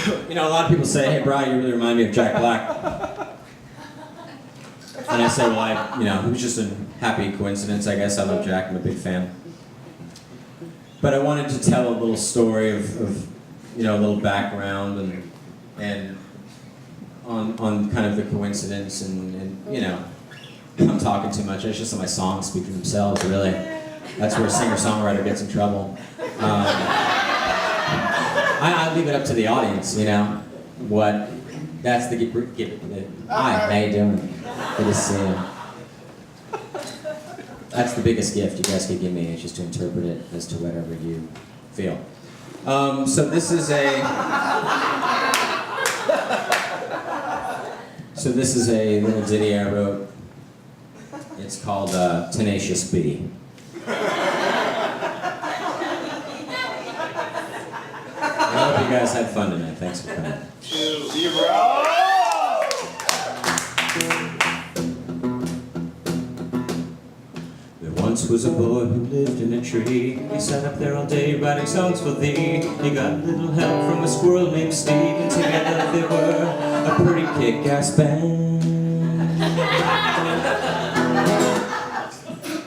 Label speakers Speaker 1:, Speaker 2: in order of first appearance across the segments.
Speaker 1: You know, a lot of people say, hey, Brian, you really remind me of Jack Black. And I say, well, it was just a happy coincidence, I guess. I love Jack, I'm a big fan. But I wanted to tell a little story of a little background and on kind of the coincidence and I'm talking too much. It's just that my songs speak for themselves, really. That's where a singer-songwriter gets in trouble. I leave it up to the audience, that's the hi, how you doing? Good to see you. That's the biggest gift you guys could give me, is just to interpret it as to whatever you feel. So this is a little ditty I wrote. It's called Tenacious B. I hope you guys had fun tonight. Thanks for coming. There once was a boy who lived in a tree. He sat up there all day writing songs for thee. He got a little help from a squirrel named Steve, and together they were a pretty kick-ass band.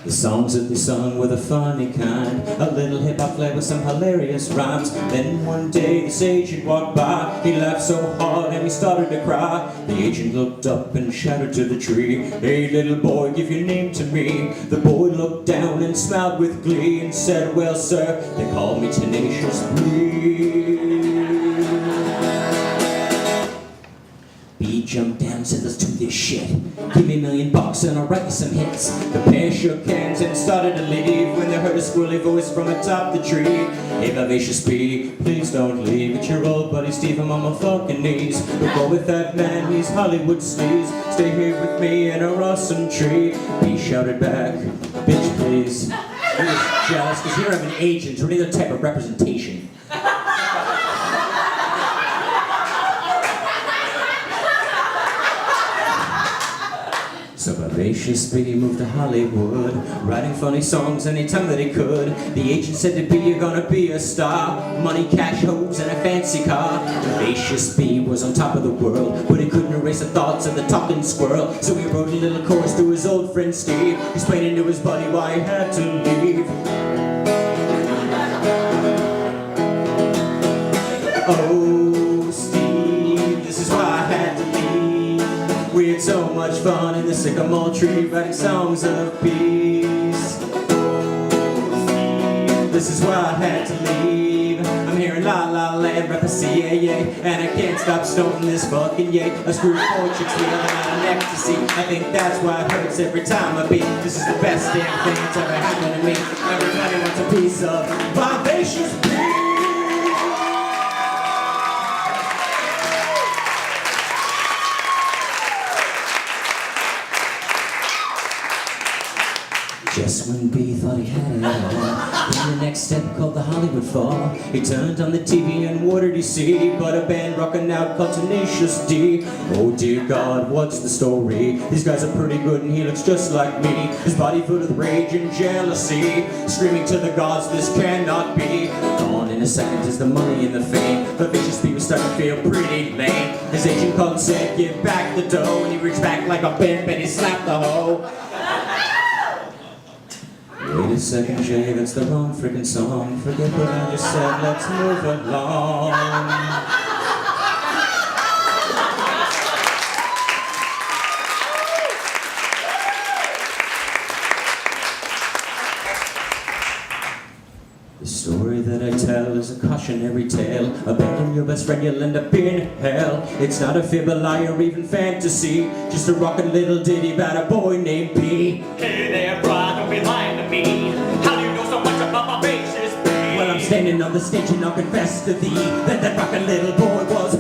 Speaker 1: The songs that they sung were the funny kind, a little hip-hop flair with some hilarious rhymes. Then one day this agent walked by. He laughed so hard and he started to cry. The agent looked up and shouted to the tree, hey little boy, give your name to me. The boy looked down and smiled with glee and said, well sir, they call me Tenacious B. B jumped down and said, let's do this shit. Give me $1 million and I'll write you some hits. The pair shook hands and started to leave when they heard a squirrely voice from atop the tree. Hey Vivacious B, please don't leave. It's your old buddy Steve, I'm on my fucking knees. But go with that man, he's Hollywood sleaze. Stay here with me in a awesome tree. B shouted back, bitch please. He was jealous because here I'm an agent or any other type of representation. So Vivacious B moved to Hollywood, writing funny songs anytime that he could. The agent said to B, you're gonna be a star. Money, cash, hoes, and a fancy car. Vivacious B was on top of the world, but he couldn't erase the thoughts of the talking squirrel. So he wrote a little chorus to his old friend Steve, explaining to his buddy why he had to leave. Oh, Steve, this is why I had to leave. We had so much fun in the sycamore tree, writing songs of peace. This is why I had to leave. I'm hearing La La Land, rap a CAA, and I can't stop snorting this fucking yay. I screw 4 chicks the other night on ecstasy. I think that's why it hurts every time I beat. This is the best damn thing that's ever happened to me. Everybody wants a piece of Vivacious B. Just when B thought he had it all, then the next step called the Hollywood Fall. He turned on the TV and what did he see? But a band rocking out called Tenacious D. Oh dear God, what's the story? These guys are pretty good and he looks just like me. His body filled with rage and jealousy, screaming to the gods, this cannot be. Gone in a second is the money and the fame. Vivacious B was starting to feel pretty lame. His agent called and said, give back the dough. And he reached back like a pimp and he slapped the hoe. Wait a second, Jay, that's the wrong freaking song. Forget what I just said, let's move along. The story that I tell is a cautionary tale. Abandon your best friend, you'll end up in hell. It's not a fib, a lie, or even fantasy. Just a rockin' little ditty about a boy named B.
Speaker 2: Hey there, bro, don't be lying to me. How do you know so much about Vivacious B?
Speaker 1: Well, I'm standing on the stage and I'll confess to thee that that rockin' little boy was